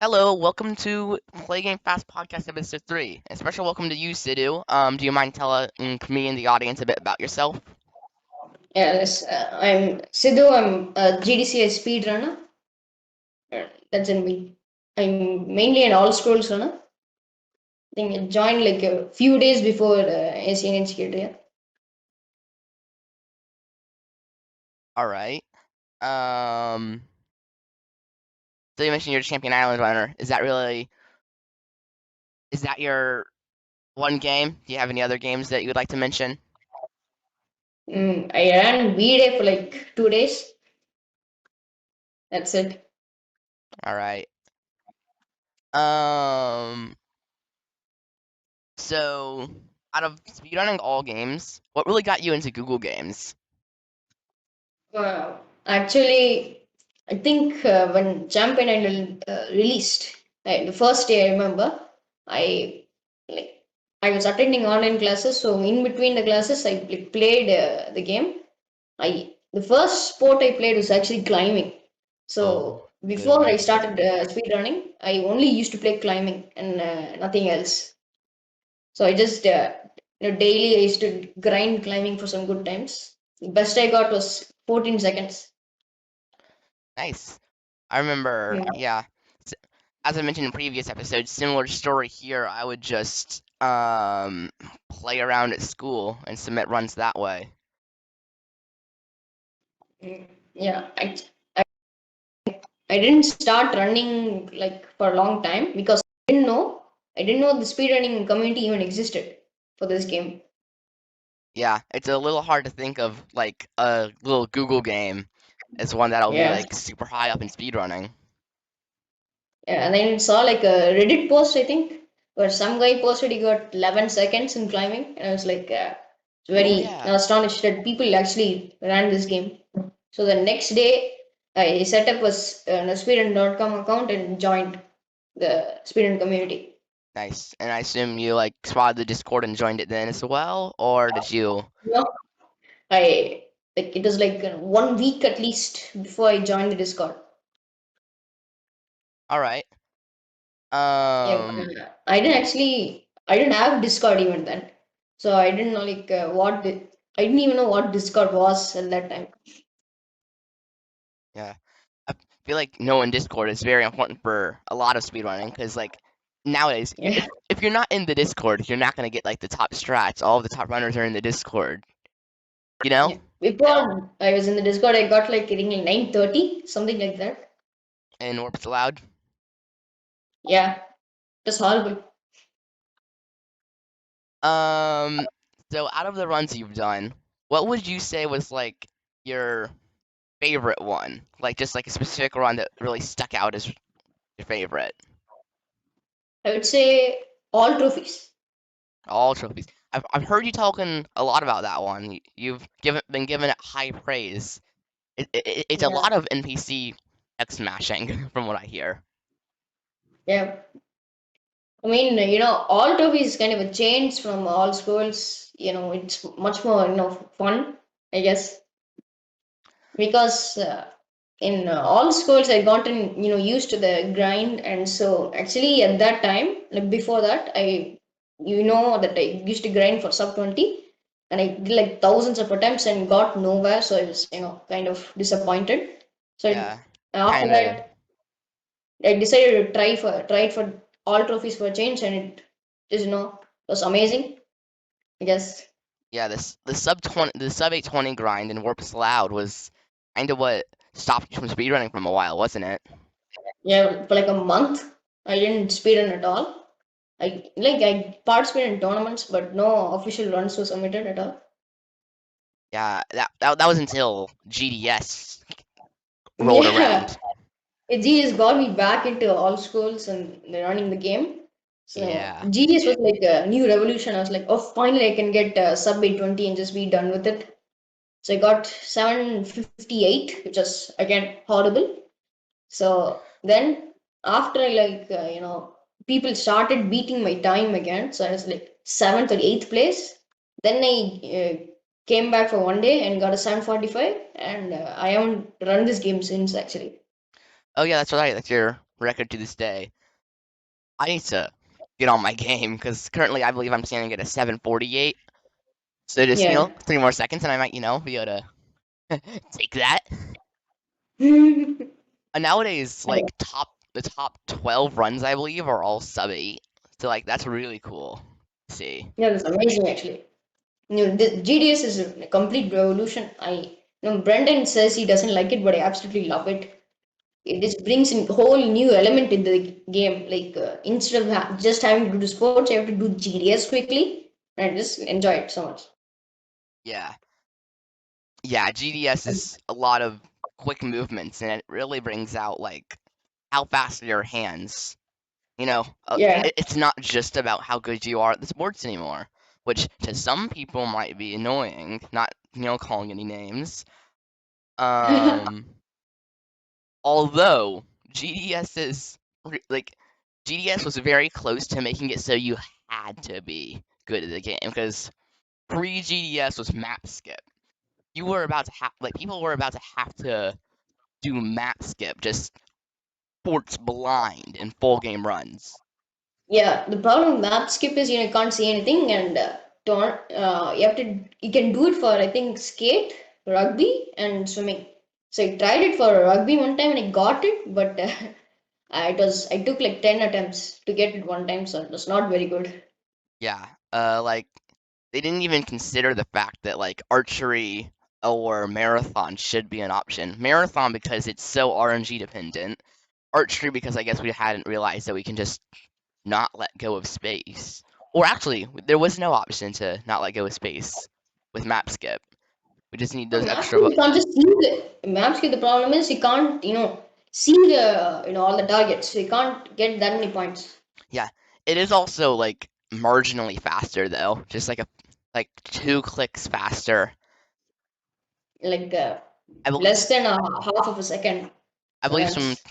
Hello, welcome to Play Game Fast Podcast episode 3. A special welcome to you, Siddhu. Do you mind telling me and the audience a bit about yourself? Yes, I'm Siddhu. I'm a GDCI speedrunner. That's in me. I'm mainly an all scrolls runner. I think I joined like a few days before Asian Institute. Yeah. Alright. Um, so you mentioned you're a Champion Island runner. Is that your one game? Do you have any other games that you would like to mention? I ran V Day for like 2 days. That's it. Alright. Um, so out of speedrunning all games, what really got you into Google games? Actually, I think when Champion Idol released, the first day I remember, I like I was attending online classes. So in between the classes, I played the game. The first sport I played was actually climbing. Oh, So good before I one. started speed running, I only used to play climbing and nothing else. So I just daily I used to grind climbing for some good times. The best I got was 14 seconds. Nice. I remember, Yeah. yeah. s- As I mentioned in previous episodes, similar story here. I would just play around at school and submit runs that way. Yeah, I didn't start running like for a long time because I didn't know the speedrunning community even existed for this game. Yeah, it's a little hard to think of like a little Google game as one that'll be Yeah. like super high up in speedrunning. Yeah, and then I saw like a Reddit post, I think, where some guy posted he got 11 seconds in climbing, and I was like, Oh very yeah, astonished that people actually ran this game. So the next day, I set up a speedrun.com account and joined the speedrun community. nice. And I assume you like spotted the Discord and joined it then as well, or did you? No, I like it was like 1 week at least before I joined the Discord. All right. Yeah, I didn't have Discord even then, so I didn't know like I didn't even know what Discord was at that time. Yeah. I feel like knowing Discord is very important for a lot of speedrunning because like nowadays, Yeah, if you're not in the Discord, you're not gonna get like the top strats. All of the top runners are in the Discord. You know? yeah. Before I was in the Discord, I got like getting like 9:30, something like that. And Warp's allowed. Yeah, it was horrible. Um. So out of the runs you've done, what would you say was like your favorite one? Like just like a specific run that really stuck out as your favorite. I would say all trophies. All trophies. I've heard you talking a lot about that one. You've been given it high praise. It's a Yeah, lot of NPC X smashing, from what I hear. yeah. I mean, all trophies is kind of a change from all schools. It's much more fun, I guess, because in all schools I gotten used to the grind, and so actually at that time, like before that, that I used to grind for sub 20, and I did like thousands of attempts and got nowhere, so I was kind of disappointed. So Yeah, after kind of. that I decided to try it for all trophies for a change, and it just was amazing, I guess. Yeah, the sub 820 grind in Warp's Loud was kind of what stopped you from speedrunning from a while, wasn't it? Yeah, for like a month I didn't speed run at all. I participated in tournaments, but no official runs were submitted at all. Yeah, that was until GDS rolled Yeah, around. GS got me back into all schools and running the game. So Yeah, GS was like a new revolution. I was like, oh, finally I can get sub 820 and just be done with it. So I got 758, which was again horrible. So then after I people started beating my time again. So I was like seventh or eighth place. Then I came back for 1 day and got a 745, and I haven't run this game since actually. oh yeah, that's right. That's your record to this day. I need to get on my game because currently I believe I'm standing at a 748. So just Yeah. 3 more seconds and I might be able to take that. And nowadays, like the top 12 runs I believe are all sub 8. So like that's really cool to see. Yeah, that's amazing actually. The GDS is a complete revolution. Brendan says he doesn't like it, but I absolutely love it. It just brings a whole new element in the game. Like instead of just having to do the sports, you have to do GDS quickly, and I just enjoy it so much. Yeah. Yeah, GDS is a lot of quick movements and it really brings out like how fast are your hands. Yeah, It's not just about how good you are at the sports anymore, which to some people might be annoying, not calling any names. Um Although GDS is like GDS was very close to making it so you had to be good at the game because pre GDS was map skip. You were about to have people were about to have to do map skip, just sports blind in full game runs. yeah. The problem with map skip is you can't see anything, and don't you can do it for I think skate, rugby, and swimming. So I tried it for rugby one time and I got it, but I took like 10 attempts to get it one time, so it was not very good. Yeah, like they didn't even consider the fact that like archery or marathon should be an option. Marathon because it's so RNG dependent. Archery because I guess we hadn't realized that we can just not let go of space. Or actually, there was no option to not let go of space with map skip. We just need No, those map extra. skip you can't just see the map skip. The problem is you can't see the all the targets, so you can't get that many points. Yeah, it is also like marginally faster though, just like 2 clicks faster. Like I believe less than a half of a second. I So believe some that's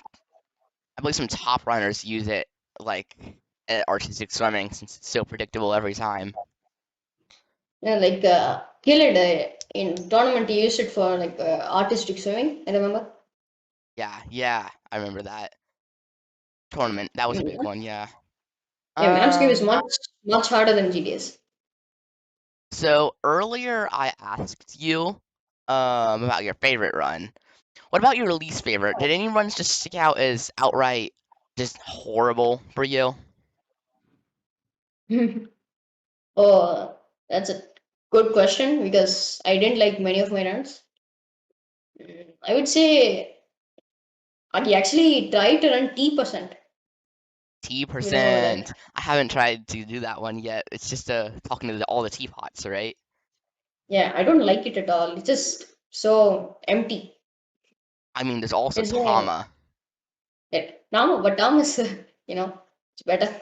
I believe some top runners use it like at artistic swimming since it's so predictable every time. like Killed in tournament he used it for like artistic swimming. I remember. Yeah, yeah, I remember that tournament. That was a big Mm. one. Yeah. Yeah, map skip is Um. much harder than GDS. So earlier I asked you about your favorite run. What about your least favorite? Did any runs just stick out as outright just horrible for you? Oh, that's a good question because I didn't like many of my runs. I would say I actually tried to run T%. T You remember percent. that? I haven't tried to do that one yet. It's just talking to all the teapots, right? Yeah, I don't like it at all. It's just so empty. I mean, there's also There's no Tama. Nam, but Nam is it's better.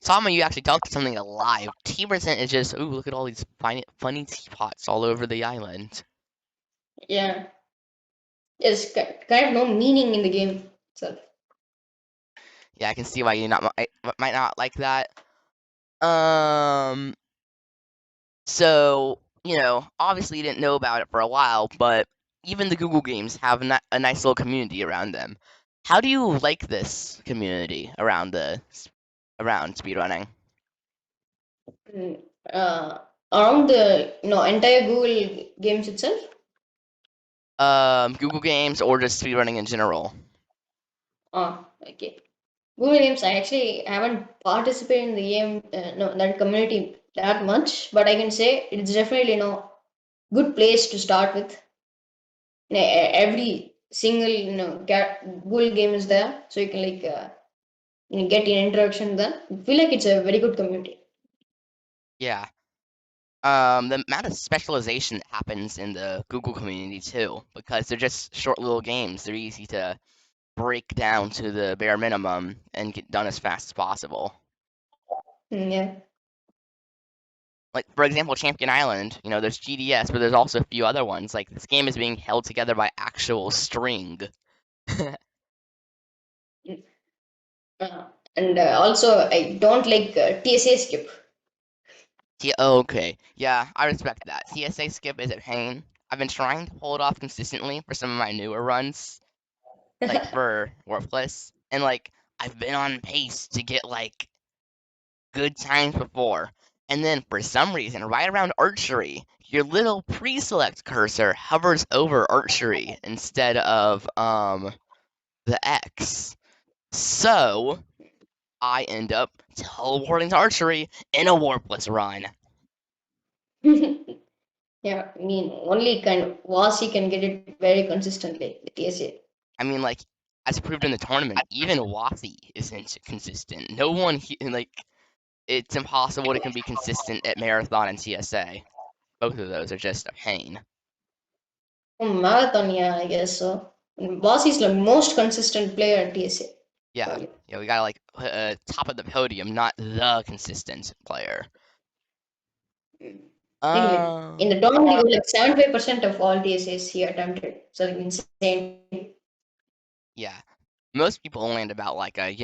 Tama, you actually talk to something alive. T percent is just, ooh, look at all these funny teapots all over the island. Yeah, there's kind of no meaning in the game itself. Yeah, I can see why you might not like that. Um, So, obviously you didn't know about it for a while, but even the Google games have a nice little community around them. How do you like this community around speedrunning? Mm, Uh, Around the entire Google games itself. Google games or just speedrunning in general? Okay. Google games. I actually haven't participated in the game, no, that community that much, but I can say it's definitely good place to start with. Every single Google game is there, so you can like get an introduction there. I feel like it's a very good community. Yeah. The amount of specialization that happens in the Google community too, because they're just short little games. They're easy to break down to the bare minimum and get done as fast as possible. Yeah. Like for example, Champion Island, there's GDS, but there's also a few other ones. Like this game is being held together by actual string. Uh, and also, I don't like TSA skip. Okay, yeah, I respect that. TSA skip is a pain. I've been trying to pull it off consistently for some of my newer runs. like for worthless, and like I've been on pace to get like good times before. And then for some reason, right around archery, your little pre-select cursor hovers over archery instead of the X. So I end up teleporting to archery in a warpless run. Yeah, I mean, only kind of Vasi can get it very consistently with TSA. I mean, like as proved in the tournament, even Wathi isn't consistent. No one like it's impossible to can be consistent at marathon and TSA. Both of those are just a pain. Oh, marathon, yeah, I guess so. Vasi is the most consistent player at TSA. Yeah, Probably. yeah, we gotta like put top of the podium, not the consistent player. I think like in the tournament, he got like 75% of all TSAs he attempted. So like insane. Yeah, most people land about like a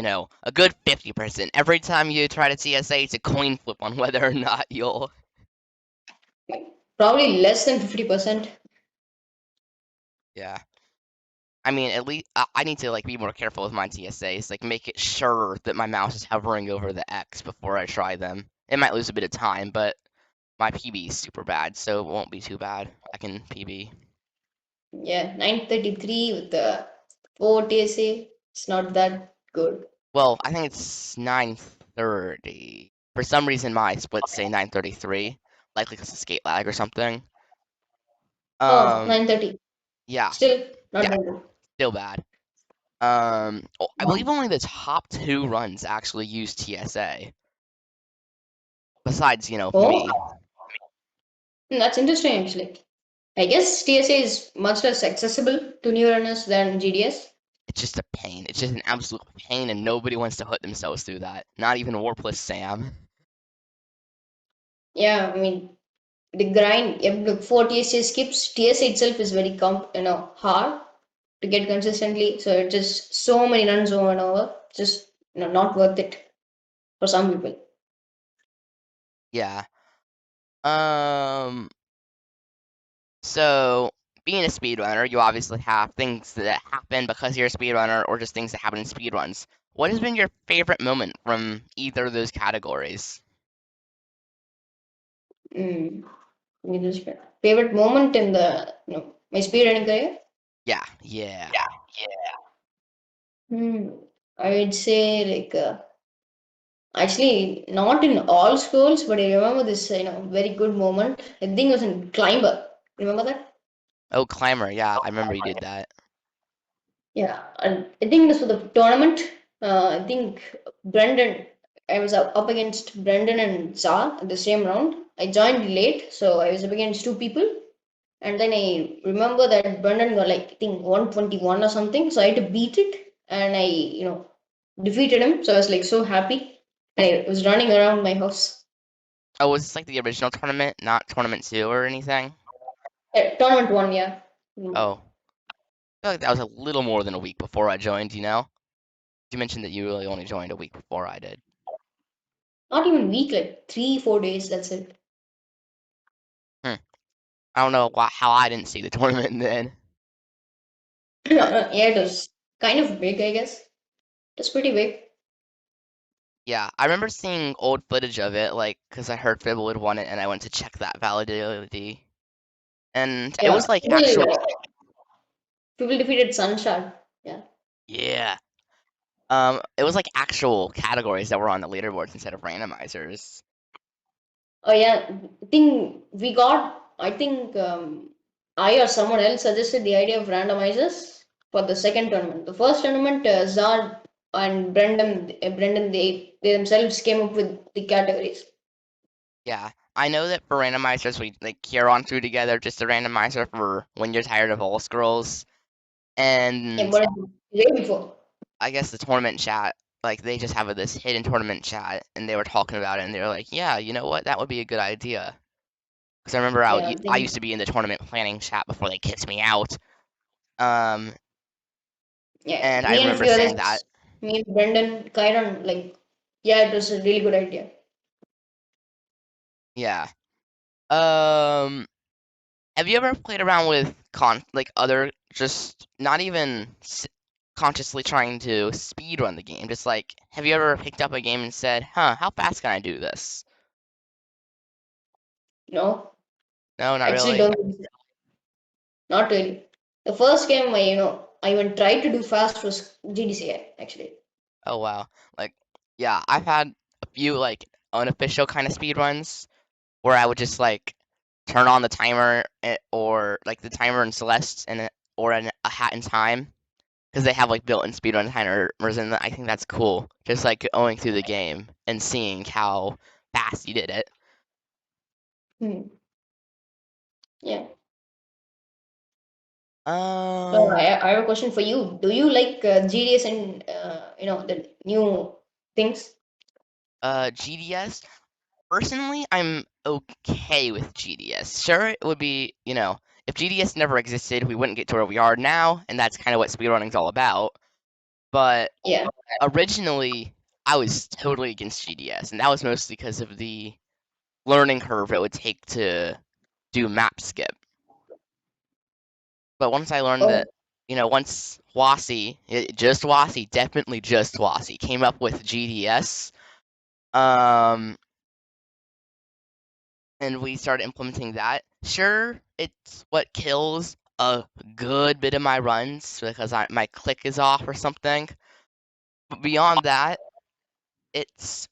good 50%. Every time you try to TSA, it's a coin flip on whether or not you'll. Probably less than 50%. Yeah, I mean at least I need to like be more careful with my TSAs. Like make it sure that my mouse is hovering over the X before I try them. It might lose a bit of time, but my PB is super bad, so it won't be too bad. I can PB. Yeah, 933 with the 4 TSA. It's not that good. Well, I think it's 9:30. For some reason, my splits say 9:33, likely because of skate lag or something. Oh, Um, 930. yeah, Still not yeah, that good. still bad. I believe only the top two runs actually use TSA. Besides, Oh, me. that's interesting actually. I guess TSA is much less accessible to new runners than GDS. It's just a pain. It's just an absolute pain, and nobody wants to put themselves through that. Not even Warpless Sam. Yeah, I mean, the grind, look, 4 TSA skips, TSA itself is very, hard to get consistently. So it's just so many runs over and over. Just, not worth it for some people. Yeah. Um. So, being a speedrunner, you obviously have things that happen because you're a speedrunner, or just things that happen in speedruns. What has been your favorite moment from either of those categories? Mm. Favorite moment in the, my speedrunning career? Yeah, yeah. Hmm. I would say like actually not in all schools, but I remember this very good moment. I think it was in Climber. Remember that? Oh, Climber, yeah, I remember you did that. Yeah, and I think this was the tournament. I think Brendan. I was up against Brendan and Zah at the same round. I joined late, so I was up against two people. And then I remember that Brendan got like I think 121 or something. So I had to beat it, and I defeated him. So I was like so happy, and I was running around my house. Oh, was this like the original tournament, not tournament 2 or anything? Tournament one, yeah. Oh, I feel like that was a little more than a week before I joined. You mentioned that you really only joined a week before I did. Not even week, like 3 4 days. That's it. Hmm. I don't know how I didn't see the tournament then. Yeah, it was kind of big, I guess. It's pretty big. Yeah, I remember seeing old footage of it, like, because I heard Fibble had won it, and I went to check that validity. And it Yeah, was like actual, people defeated Sunshine. Yeah. yeah. It was like actual categories that were on the leaderboards instead of randomizers. Oh yeah, I think we got. I think I or someone else suggested the idea of randomizers for the second tournament. The first tournament, Zard and Brendan, they themselves came up with the categories. Yeah, I know that for randomizers, we like Kieran threw together just a randomizer for when you're tired of all scrolls, Yeah, and but way before. I guess the tournament chat, like they just have this hidden tournament chat, and they were talking about it, and they were like, yeah, you know what, that would be a good idea. Because I remember Yeah, I I think. used to be in the tournament planning chat before they kicked me out. Um, Yeah, and I me and a remember few saying that. others, me and Brendan, Kyron, like, yeah, it was a really good idea. Yeah. Um, have you ever played around with like other just not even consciously trying to speed run the game. Just like, have you ever picked up a game and said, "Huh, how fast can I do this?" No, No, not actually really. don't. Not really. The first game I even tried to do fast was GDCI actually. Oh wow. Like, yeah, I've had a few like unofficial kind of speed runs where I would just like turn on the timer or like the timer in Celeste or a Hat in Time because they have like built-in speedrun timers, and I think that's cool. Just like going through the game and seeing how fast you did it. Hmm. Yeah. So Um, I have a question for you. Do you like GDS and the new things? GDS. Personally, I'm okay with GDS. Sure, it would be, if GDS never existed, we wouldn't get to where we are now, and that's kind of what speedrunning's all about. But Yeah. originally, I was totally against GDS, and that was mostly because of the learning curve it would take to do map skip. But once I learned that, Oh, once just WASI, definitely just WASI, came up with GDS, um, and we started implementing that, sure, it's what kills a good bit of my runs because my click is off or something. But beyond that, it's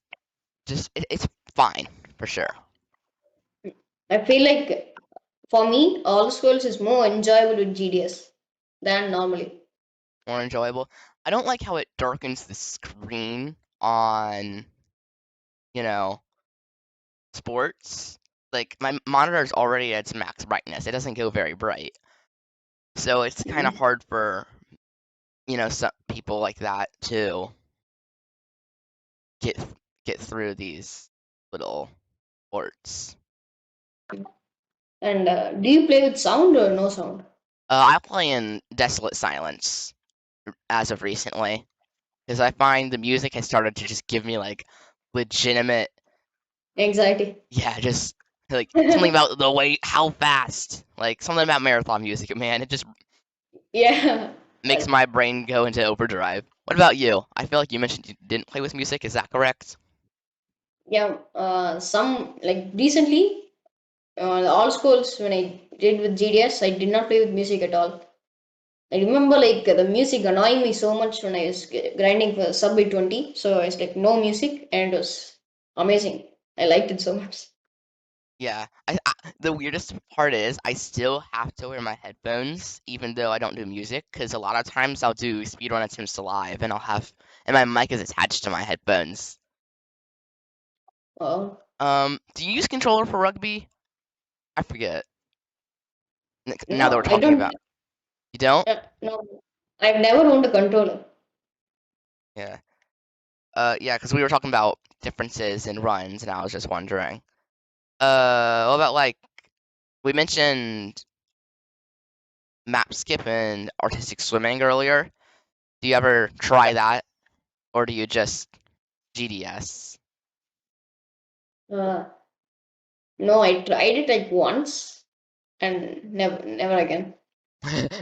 it's fine for sure. I feel like for me, all scrolls is more enjoyable with GDS than normally. More enjoyable. I don't like how it darkens the screen on, you know, sports. Like my monitor is already at its max brightness. It doesn't go very bright. So it's kind of Mhm. hard for, some people like that to get get through these little ports. And do you play with sound or no sound? I play in Desolate Silence as of recently because I find the music has started to just give me like legitimate, Anxiety. yeah, just like something about the way how fast, like something about marathon music, man. It just Yeah. makes my brain go into overdrive. What about you? I feel like you mentioned you didn't play with music. Is that correct? Yeah. Some like recently, all schools when I did with GDS, I did not play with music at all. I remember like the music annoying me so much when I was grinding for Subway 20. So it's like no music and it was amazing. I liked it so much. Yeah. The weirdest part is I still have to wear my headphones even though I don't do music because a lot of times I'll do speedrun attempts live and my mic is attached to my headphones. Oh, Do you use controller for rugby? I forget. Now that no, we're I talking don't. about, you don't? No, I've never owned a controller. Yeah. Yeah, because we were talking about differences in runs, and I was just wondering. What about like we mentioned map skip and artistic swimming earlier? Do you ever try that, or do you just GDS? Uh, no, I tried it like once and never again.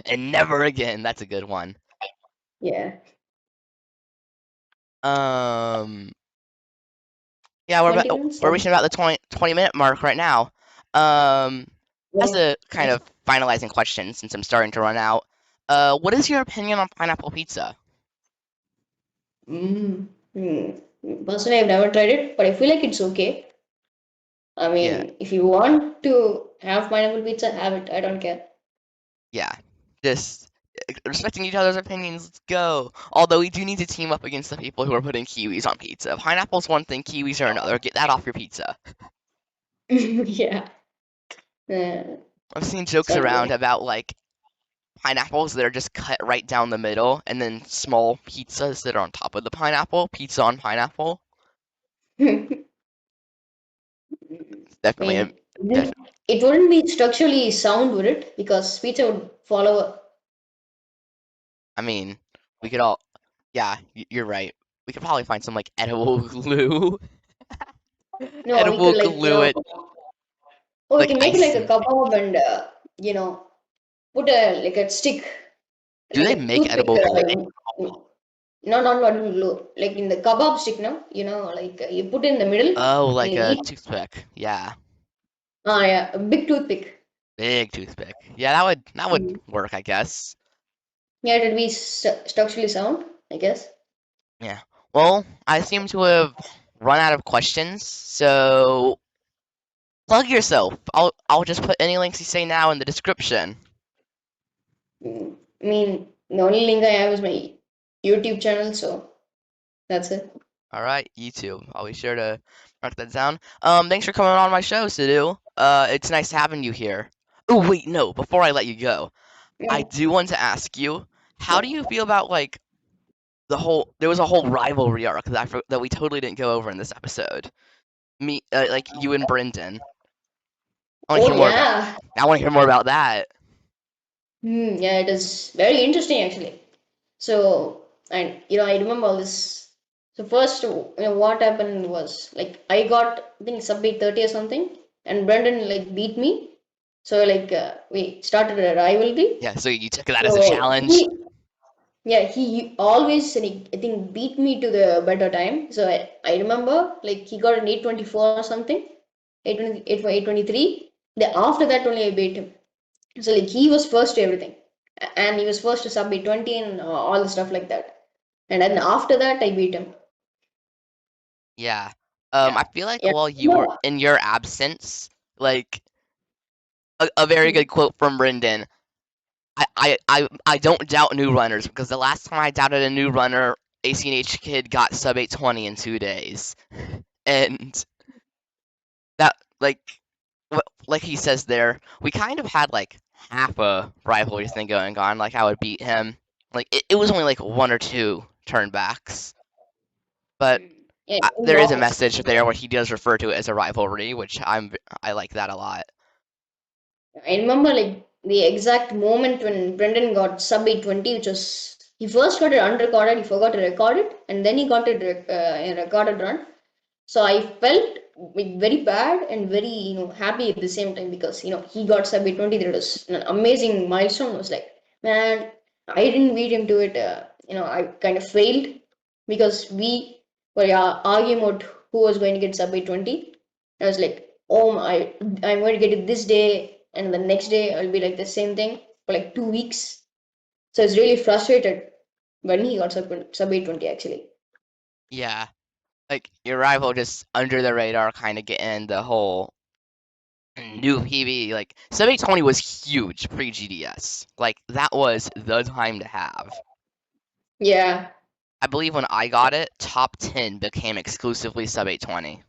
And never again. That's a good one. Yeah, Um, yeah, 20 minutes. we're reaching about the 20 minute mark right now. Um, as Yeah. a kind of finalizing question, since I'm starting to run out, what is your opinion on pineapple pizza? Mm. Personally, I've never tried it, but I feel like it's okay. I Yeah, mean, if you want to have pineapple pizza, have it. I don't care. yeah. Just respecting each other's opinions. Let's go. Although we do need to team up against the people who are putting kiwis on pizza. Pineapple's one thing, kiwis are another. Get that off your pizza. Yeah. Uh, I've seen jokes around so about like pineapples that are just cut right down the middle, and then small pizzas that are on top of the pineapple. Pizza on pineapple. I It's definitely mean, def- it wouldn't be structurally sound, would it? Because pizza would follow. I mean, we could all. Yeah, you're right. We could probably find some like edible glue, No, we edible could like glue it oh, we like can make it like a icing. kebab and put a like a stick. Do like they a make toothpick. edible glue? No, not what you glue. Like in the kebab stick, no, like you put in the middle Oh, and like you a eat. toothpick. Yeah, Ah, yeah, a big toothpick. big toothpick. Yeah, that would Mm. work, I guess. Yeah, it would be structurally sound, I guess. Yeah. Well, I seem to have run out of questions, so plug yourself. I'll just put any links you say now in the description. I mean, the only link I have is my YouTube channel, so that's it. All right, YouTube. I'll be sure to mark that down. Thanks for coming on my show, Siddhu. It's nice having you here. Oh wait, no. Before I let you go, I Yeah. do want to ask you, how do you feel about like there was a whole rivalry arc that we totally didn't go over in this episode. Like you and Brendan. I want to Oh hear more about. yeah. I want to hear more about that. Yeah, it is very interesting actually. So, and I remember all this. So first, what happened was like I got I think sub 30 or something, and Brendan like beat me. So like we started a rivalry. Yeah, so you took that as a So challenge. he always I think beat me to the better time. So I remember like he got an 824 or something, 823. The after that only I beat him. So like he was first to everything, and he was first to sub 20 and all the stuff like that. And then after that, I beat him. Yeah. Yeah, I feel like yeah, while you were no, in your absence, like a very good quote from Brendan. I don't doubt new runners because the last time I doubted a new runner, ACNH kid got sub 820 in 2 days, and that like he says there, we kind of had like half a rivalry thing going on. Like I would beat him. Like it was only like one or two turnbacks, but yeah, there is a knocks. message there where he does refer to it as a rivalry, which I like that a lot. I remember like the exact moment when Brendan got sub 820, which was he first got it unrecorded, he forgot to record it, and then he got it in recorded run. So I felt like very bad and very happy at the same time because he got sub 820. That was an amazing milestone. I was like, man, I didn't beat him to it. I kind of failed because we were arguing about who was going to get sub 820. I was like, oh my, I'm going to get it this day, and the next day I'll be like the same thing for like 2 weeks. So I was really frustrated when he got sub 820 actually. Yeah, like your rival just under the radar, kind of getting the whole new PB. Like sub 820 was huge pre GDS. Like that was the time to have. Yeah. I believe when I got it, top 10 became exclusively sub 820.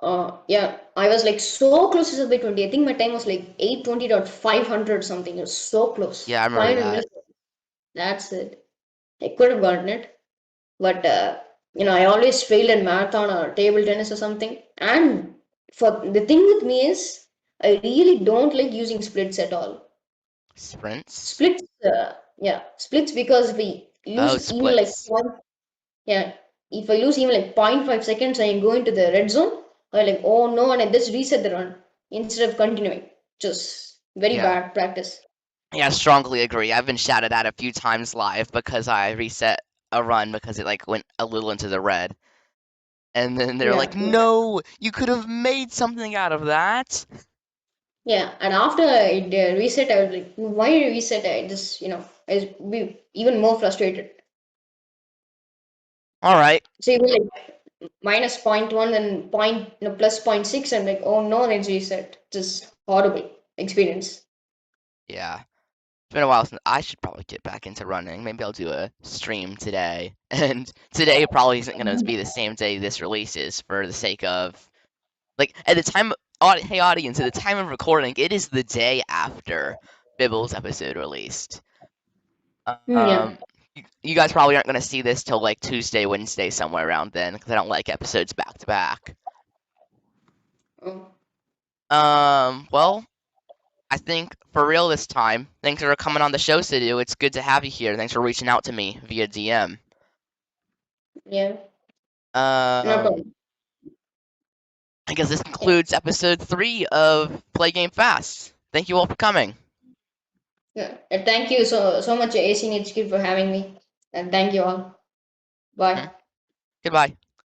Oh, yeah. I was like so close to Subway 20. I think my time was like 820.500 something. It was so close. Yeah, I remember 500 that. minutes. That's it. I could have gotten it. But, I always failed in marathon or table tennis or something. And for the thing with me is, I really don't like using splits at all. Sprints? Splits, splits because we Oh, lose even like splits. one. Yeah, if I lose even like zero point 0.5 seconds and I go into the red zone, I'm like, oh no, and I just reset the run instead of continuing. Just very Yeah. bad practice. Yeah, strongly agree. I've been shouted at a few times live because I reset a run because it like went a little into the red. And then they're Yeah, like, "No, you could have made something out of that." yeah. And after I reset, I was like, why reset? I just, I was be even more frustrated. All right. So even like minus zero point 0.1 and plus zero point 0.6, I'm like, oh no, let's reset. Just horrible experience. Yeah. It's been a while since I should probably get back into running. Maybe I'll do a stream today. And today probably isn't going to be the same day this releases for the sake of like at the time hey audience, at the time of recording, it is the day after Bibble's episode released. Yeah. Um you guys probably aren't going to see this till like Tuesday, Wednesday somewhere around then because I don't like episodes back to back. Oh, Well, I think for real this time. Thanks for coming on the show, Sidhu. It's good to have you here. Thanks for reaching out to me via DM. yeah. No Um, problem. I guess this Yeah. concludes episode 3 of Play Game Fast. Thank you all for coming. Yeah. Thank you so much, AC Nitschke, for having me. And thank you all. Bye. Mhm. Goodbye.